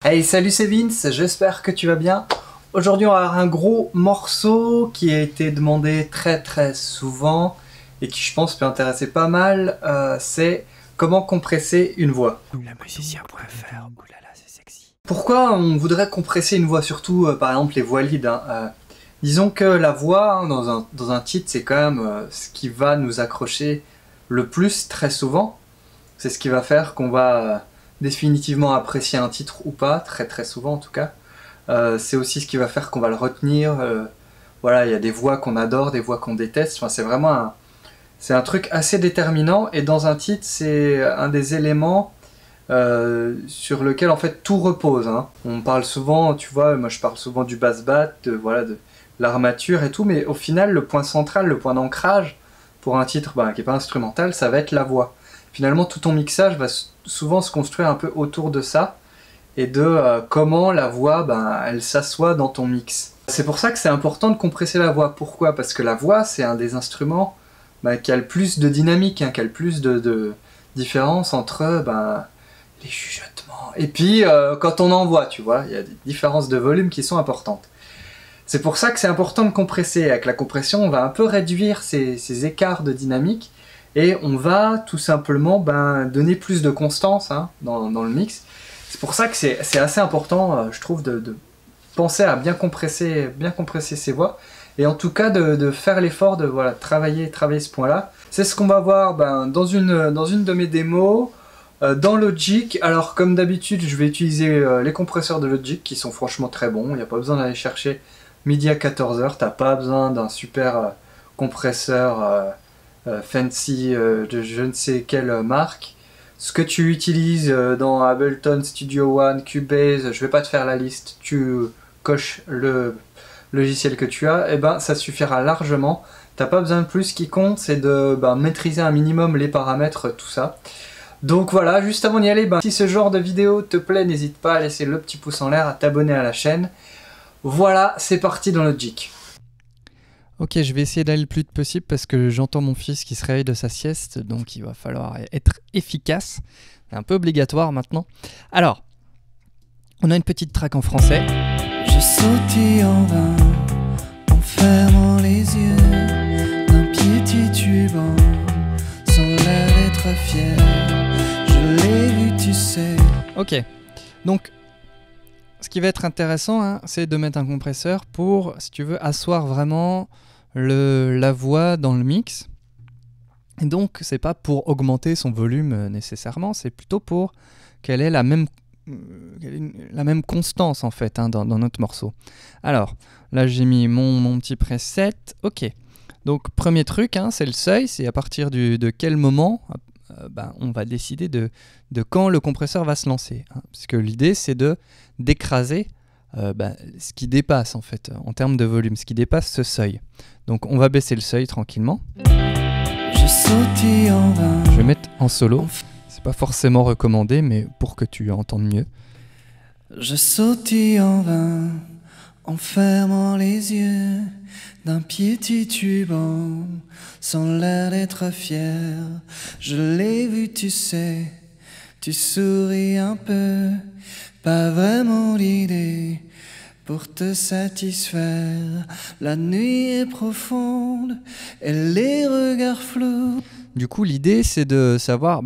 Hey, salut, c'est Vince, j'espère que tu vas bien. Aujourd'hui, on va avoir un gros morceau qui a été demandé très souvent et qui, je pense, peut intéresser pas mal. C'est comment compresser une voix. Lamusicien.fr, oulala, c'est sexy. Pourquoi on voudrait compresser une voix, surtout par exemple les voix lead, disons que la voix, dans un titre, c'est quand même ce qui va nous accrocher le plus très souvent. C'est ce qui va faire qu'on va définitivement apprécier un titre ou pas, très souvent en tout cas. C'est aussi ce qui va faire qu'on va le retenir. Voilà, il y a des voix qu'on adore, des voix qu'on déteste. Enfin, c'est vraiment c'est un truc assez déterminant. Et dans un titre, c'est un des éléments sur lequel en fait tout repose. Hein. On parle souvent, tu vois, moi je parle souvent du bass bat, de l'armature et tout, mais au final, le point central, le point d'ancrage pour un titre qui n'est pas instrumental, ça va être la voix. Finalement, tout ton mixage va souvent se construire un peu autour de ça et de comment la voix, elle s'assoit dans ton mix. C'est pour ça que c'est important de compresser la voix. Pourquoi? Parce que la voix, c'est un des instruments qui a le plus de dynamique, qui a le plus de différence entre les chuchotements. Et puis, quand on envoie, tu vois, il y a des différences de volume qui sont importantes. C'est pour ça que c'est important de compresser. Avec la compression, on va un peu réduire ces écarts de dynamique et on va tout simplement donner plus de constance dans le mix. C'est pour ça que c'est assez important, je trouve, de penser à bien compresser ces voix et en tout cas de faire l'effort de travailler ce point-là. C'est ce qu'on va voir dans une de mes démos. Dans Logic, alors comme d'habitude, je vais utiliser les compresseurs de Logic qui sont franchement très bons. Il n'y a pas besoin d'aller chercher midi à 14h, t'as pas besoin d'un super compresseur fancy de je ne sais quelle marque. Ce que tu utilises dans Ableton, Studio One, Cubase, je vais pas te faire la liste, tu coches le logiciel que tu as, et ça suffira largement. T'as pas besoin de plus, ce qui compte c'est de maîtriser un minimum les paramètres, tout ça. Donc voilà, juste avant d'y aller, si ce genre de vidéo te plaît, n'hésite pas à laisser le petit pouce en l'air, à t'abonner à la chaîne. Voilà, c'est parti dans Logic. Ok, je vais essayer d'aller le plus vite possible parce que j'entends mon fils qui se réveille de sa sieste, donc il va falloir être efficace. C'est un peu obligatoire maintenant. Alors, on a une petite track en français. Je sautille en vain, en fermant les yeux, d'un pied titubant, sans l'air d'être fier. Je l'ai vu, tu sais. Ok, donc ce qui va être intéressant, c'est de mettre un compresseur pour, si tu veux, asseoir vraiment la voix dans le mix. Et donc, c'est pas pour augmenter son volume nécessairement, c'est plutôt pour qu'elle ait la même constance en fait dans notre morceau. Alors, là j'ai mis mon petit preset. Ok, donc premier truc, c'est le seuil, c'est à partir de quel moment on va décider de quand le compresseur va se lancer. Parce que l'idée c'est d'écraser ce qui dépasse en fait en termes de volume, ce qui dépasse ce seuil. Donc on va baisser le seuil tranquillement. Je sautille en vain. Je vais mettre en solo. C'est pas forcément recommandé, mais pour que tu entendes mieux. Je sautille en vain, en fermant les yeux, d'un pied titubant, sans l'air d'être fier. Je l'ai vu, tu sais, tu souris un peu, pas vraiment l'idée pour te satisfaire. La nuit est profonde et les regards flous. Du coup, l'idée, c'est de savoir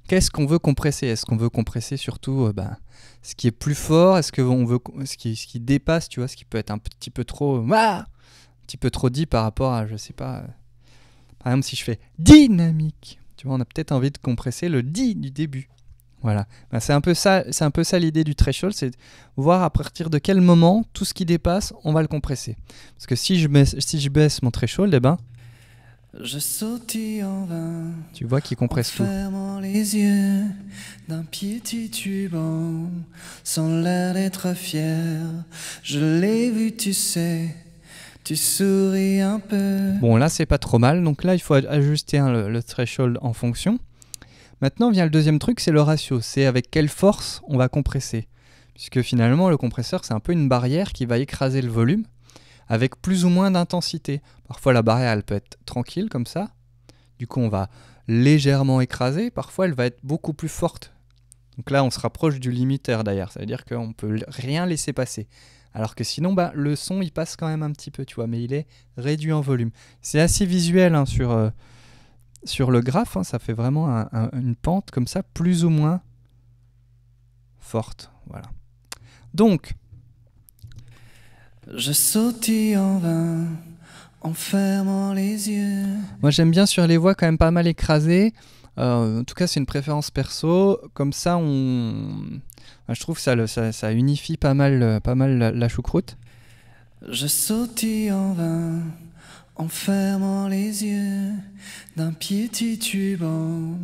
qu'est-ce qu'on veut compresser. Est-ce qu'on veut compresser surtout ce qui est plus fort? Est-ce qu'on veut ce qui dépasse, tu vois, ce qui peut être un petit peu trop dit par rapport à, je sais pas, par exemple si je fais dynamique, tu vois, on a peut-être envie de compresser le di du début. Voilà, c'est un peu ça l'idée du threshold, c'est voir à partir de quel moment tout ce qui dépasse, on va le compresser. Parce que si je baisse mon threshold, je sautille en vain, tu vois qu'il compresse tout. En fermant les yeux, d'un pied titubant, sans l'air d'être fier. Je l'ai vu, tu sais, tu souris un peu. Bon, là c'est pas trop mal, donc là il faut ajuster le threshold en fonction. Maintenant vient le deuxième truc, c'est le ratio, c'est avec quelle force on va compresser. Puisque finalement le compresseur c'est un peu une barrière qui va écraser le volume avec plus ou moins d'intensité. Parfois la barrière elle peut être tranquille comme ça, du coup on va légèrement écraser, parfois elle va être beaucoup plus forte Donc là, on se rapproche du limiteur d'ailleurs. Ça veut dire qu'on ne peut rien laisser passer. Alors que sinon, bah, le son, il passe quand même un petit peu, tu vois, mais il est réduit en volume. C'est assez visuel hein, sur le graphe. Hein, ça fait vraiment une pente comme ça, plus ou moins forte. Voilà. Donc, je sautille en vain, en fermant les yeux. Moi, j'aime bien sur les voix quand même pas mal écrasées. En tout cas, c'est une préférence perso. Comme ça, je trouve que ça unifie pas mal la choucroute. Je sautille en vain, en fermant les yeux, d'un pied titubant,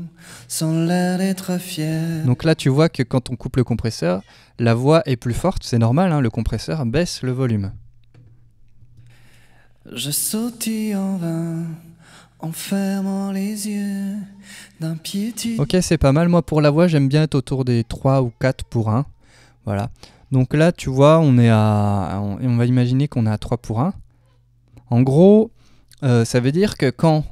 sans l'air d'être fier. Donc là, tu vois que quand on coupe le compresseur, la voix est plus forte. C'est normal, hein, le compresseur baisse le volume. Je sautille en vain, en fermant les yeux, d'un pied titubant. Ok, c'est pas mal. Moi, pour la voix, j'aime bien être autour des 3 ou 4 pour 1. Voilà. Donc là, tu vois, on va imaginer qu'on est à 3 pour 1. En gros, ça veut dire que quand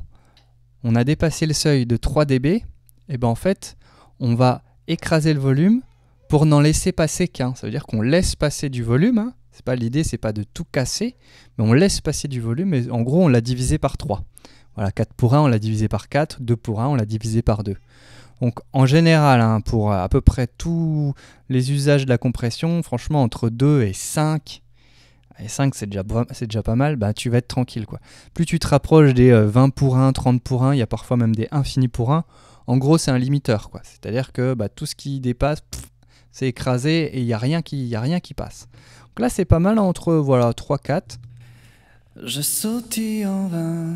on a dépassé le seuil de 3 dB, et ben en fait, on va écraser le volume pour n'en laisser passer qu'un. Ça veut dire qu'on laisse passer du volume. Hein. L'idée, c'est pas de tout casser, mais on laisse passer du volume. Et en gros, on l'a divisé par 3. Voilà, 4 pour 1, on l'a divisé par 4. 2 pour 1, on l'a divisé par 2. Donc en général, hein, pour à peu près tous les usages de la compression, franchement, entre 2 et 5, et 5 c'est déjà pas mal, bah, tu vas être tranquille, quoi. Plus tu te rapproches des 20 pour 1, 30 pour 1, il y a parfois même des infinis pour 1, en gros c'est un limiteur, quoi. C'est-à-dire que bah, tout ce qui dépasse, c'est écrasé et il n'y a rien qui passe. Donc là c'est pas mal entre voilà, 3-4. Je sautille en vain,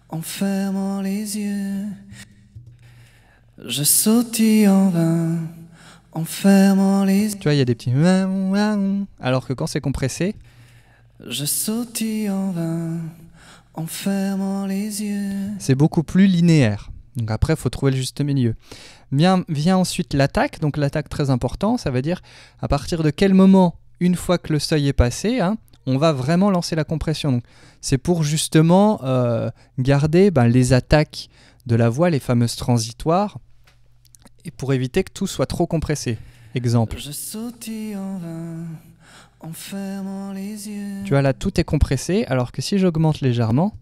en fermant les yeux. Je sautille en vain, en fermant les yeux. Tu vois, il y a des petits... Alors que quand c'est compressé... Je sautille en vain, en fermant les yeux. C'est beaucoup plus linéaire. Donc après, il faut trouver le juste milieu. Vient ensuite l'attaque. Donc l'attaque, très important, ça veut dire à partir de quel moment, une fois que le seuil est passé, hein, on va vraiment lancer la compression. Donc, c'est pour justement garder les attaques de la voix, les fameuses transitoires, et pour éviter que tout soit trop compressé. Exemple. Je sautille en vain, en fermant les yeux. Tu vois, là, tout est compressé, alors que si j'augmente légèrement...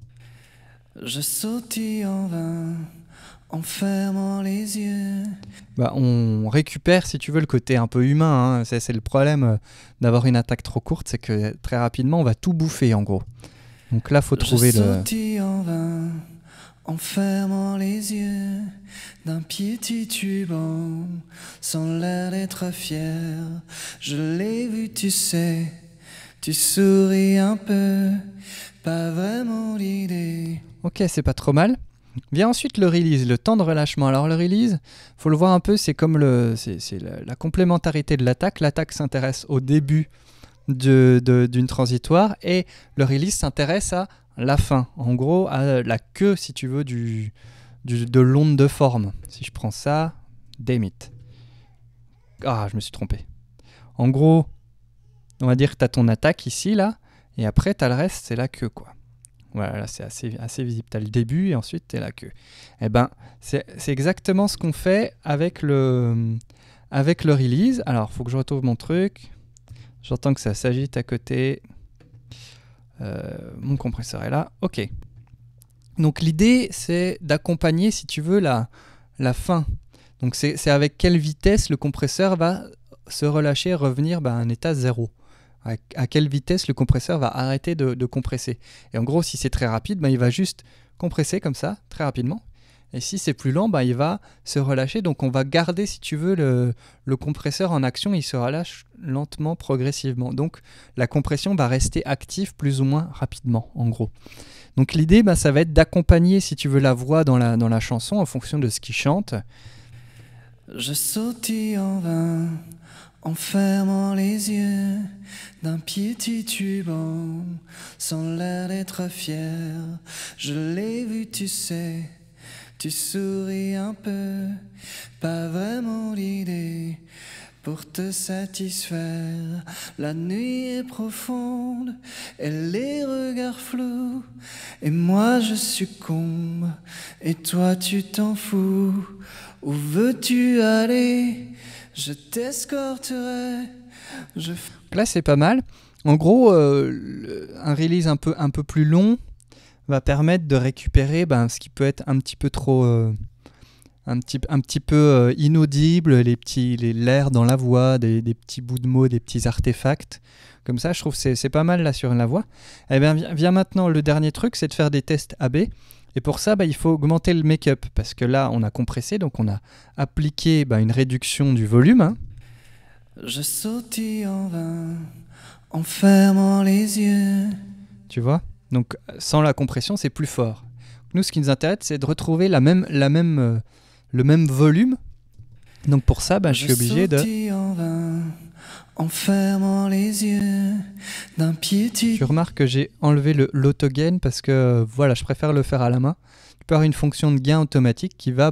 Je sautille en vain, en fermant les yeux. On récupère, si tu veux, le côté un peu humain. Hein. C'est le problème d'avoir une attaque trop courte, c'est que très rapidement, on va tout bouffer, en gros. Donc là, il faut trouver Je sautille en vain, en fermant les yeux, d'un pied titubant, sans l'air d'être fier. Je l'ai vu, tu sais, tu souris un peu, pas vraiment l'idée. Ok, c'est pas trop mal. Vient ensuite le release, le temps de relâchement. Alors le release, faut le voir un peu, c'est comme la complémentarité de l'attaque. L'attaque s'intéresse au début d'une transitoire et le release s'intéresse à la fin. En gros, à la queue, si tu veux, de l'onde de forme. Si je prends ça, damn it. Ah, je me suis trompé. En gros, on va dire que tu as ton attaque ici, là, et après, tu as le reste, c'est la queue, quoi. Voilà, là, c'est assez visible. Tu as le début et ensuite, tu as la queue. Eh ben, c'est exactement ce qu'on fait avec le release. Alors, il faut que je retrouve mon truc. J'entends que ça s'agite à côté. Mon compresseur est là. Ok. Donc, l'idée, c'est d'accompagner, si tu veux, la fin. Donc, c'est avec quelle vitesse le compresseur va se relâcher, revenir à un état 0. À quelle vitesse le compresseur va arrêter de compresser. Et en gros, si c'est très rapide, il va juste compresser comme ça, très rapidement. Et si c'est plus lent, il va se relâcher. Donc on va garder, si tu veux, le compresseur en action. Il se relâche lentement, progressivement. Donc la compression va rester active plus ou moins rapidement, en gros. Donc l'idée, ça va être d'accompagner, si tu veux, la voix dans la chanson en fonction de ce qu'il chante. Je sautille en vain, en fermant les yeux, d'un pied titubant, sans l'air d'être fier. Je l'ai vu, tu sais, tu souris un peu, pas vraiment l'idée, pour te satisfaire. La nuit est profonde et les regards flous, et moi je succombe, et toi tu t'en fous. Où veux-tu aller ? je t'escorterai. Donc là, c'est pas mal. En gros, un release un peu plus long va permettre de récupérer ce qui peut être un petit peu trop... un petit peu inaudible, l'air dans la voix, des petits bouts de mots, des petits artefacts. Comme ça, je trouve que c'est pas mal là sur la voix. Eh bien, vient maintenant le dernier truc, c'est de faire des tests AB. Et pour ça, il faut augmenter le make-up. Parce que là, on a compressé, donc on a appliqué une réduction du volume. Hein. Je sautille en vain, en fermant les yeux. Tu vois? Donc, sans la compression, c'est plus fort. Nous, ce qui nous intéresse, c'est de retrouver le même volume. Donc pour ça, je suis obligé de... En fermant les yeux d'un pied. Tu remarques que j'ai enlevé l'autogain parce que voilà, je préfère le faire à la main. Tu peux avoir une fonction de gain automatique qui va,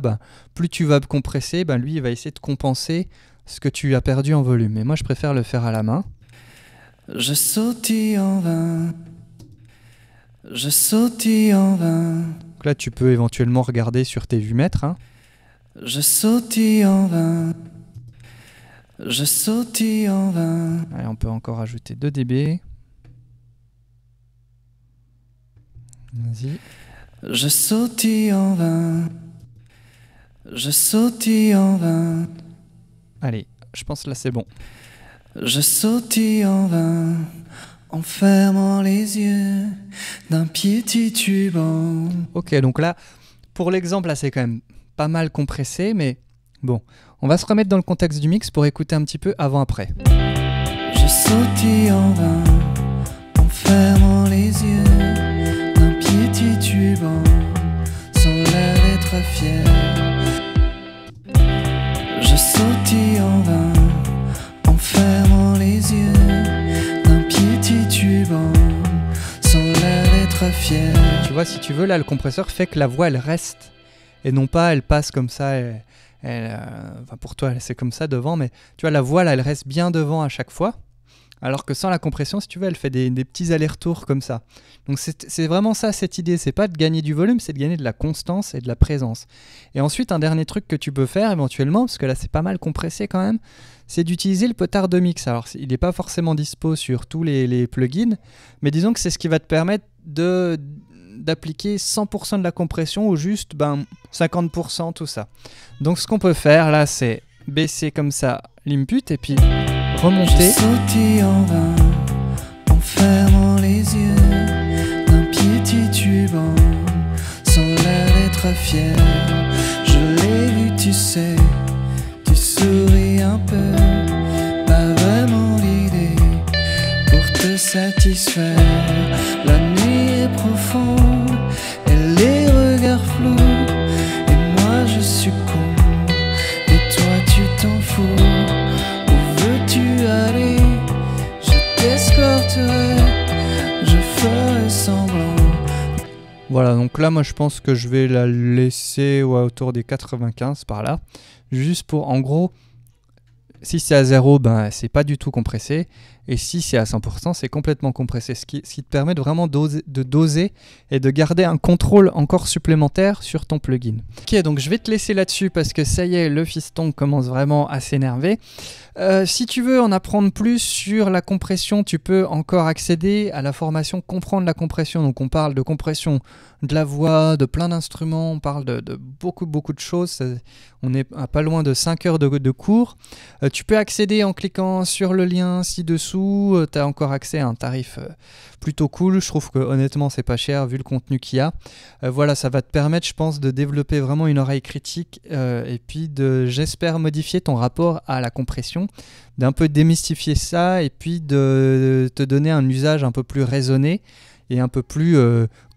plus tu vas compresser, lui il va essayer de compenser ce que tu as perdu en volume. Et moi je préfère le faire à la main. Je sautille en vain. Je sautille en vain. Donc là tu peux éventuellement regarder sur tes vumètres. Hein. Je sautille en vain. Je sautille en vain. Allez, on peut encore ajouter 2 dB. Vas-y. Je sautille en vain. Je sautille en vain. Allez, je pense là c'est bon. Je sautille en vain, en fermant les yeux d'un pied titubant. Ok, donc là, pour l'exemple, là c'est quand même pas mal compressé, mais bon, on va se remettre dans le contexte du mix pour écouter un petit peu avant-après. Je sautille en vain, en fermant les yeux d'un pied titubant, sans l'air d'être fier. Je sautille en vain, en fermant les yeux d'un pied titubant, sans l'air d'être fier. Tu vois, si tu veux, là, le compresseur fait que la voix, elle reste, et non pas, elle passe comme ça, pour toi, c'est comme ça devant, mais tu vois, la voix, là, elle reste bien devant à chaque fois, alors que sans la compression, si tu veux, elle fait des petits allers-retours comme ça. Donc c'est vraiment ça, cette idée, c'est pas de gagner du volume, c'est de gagner de la constance et de la présence. Et ensuite, un dernier truc que tu peux faire éventuellement, parce que là, c'est pas mal compressé quand même, c'est d'utiliser le potard de mix. Alors, il n'est pas forcément dispo sur tous les plugins, mais disons que c'est ce qui va te permettre d'appliquer 100% de la compression ou juste 50% tout ça. Donc ce qu'on peut faire là, c'est baisser comme ça l'input et puis remonter. Je sautille en vain, en fermant les yeux d'un pied titubant, sans l'air d'être fier. Je l'ai vu, tu sais, tu souris un peu, pas vraiment l'idée pour te satisfaire. La nuit est profonde et les regards flous, et moi je succombe et toi tu t'en fous. Où veux-tu aller? Je t'escorterai, je ferai semblant. Voilà, donc là moi je pense que je vais la laisser autour des 95 par là, juste pour, en gros, si c'est à 0, c'est pas du tout compressé, et si c'est à 100%, c'est complètement compressé, ce qui te permet de vraiment de doser et de garder un contrôle encore supplémentaire sur ton plugin. Ok, donc je vais te laisser là-dessus parce que ça y est, le fiston commence vraiment à s'énerver. Si tu veux en apprendre plus sur la compression, tu peux encore accéder à la formation Comprendre la compression. Donc on parle de compression de la voix, de plein d'instruments, on parle de beaucoup de choses. On est à pas loin de 5 heures de cours. Tu peux accéder en cliquant sur le lien ci-dessous. Tu as encore accès à un tarif plutôt cool. Je trouve que honnêtement c'est pas cher vu le contenu qu'il y a. Voilà, ça va te permettre, je pense, de développer vraiment une oreille critique et puis j'espère modifier ton rapport à la compression, d'un peu démystifier ça et puis de te donner un usage un peu plus raisonné et un peu plus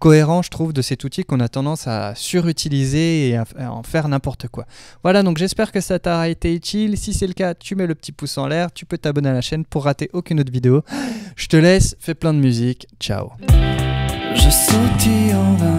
cohérent, je trouve, de cet outil qu'on a tendance à surutiliser et à en faire n'importe quoi. Voilà, donc j'espère que ça t'aura été utile. Si c'est le cas, tu mets le petit pouce en l'air, tu peux t'abonner à la chaîne pour rater aucune autre vidéo. Je te laisse, fais plein de musique, ciao. Je sautille en vain.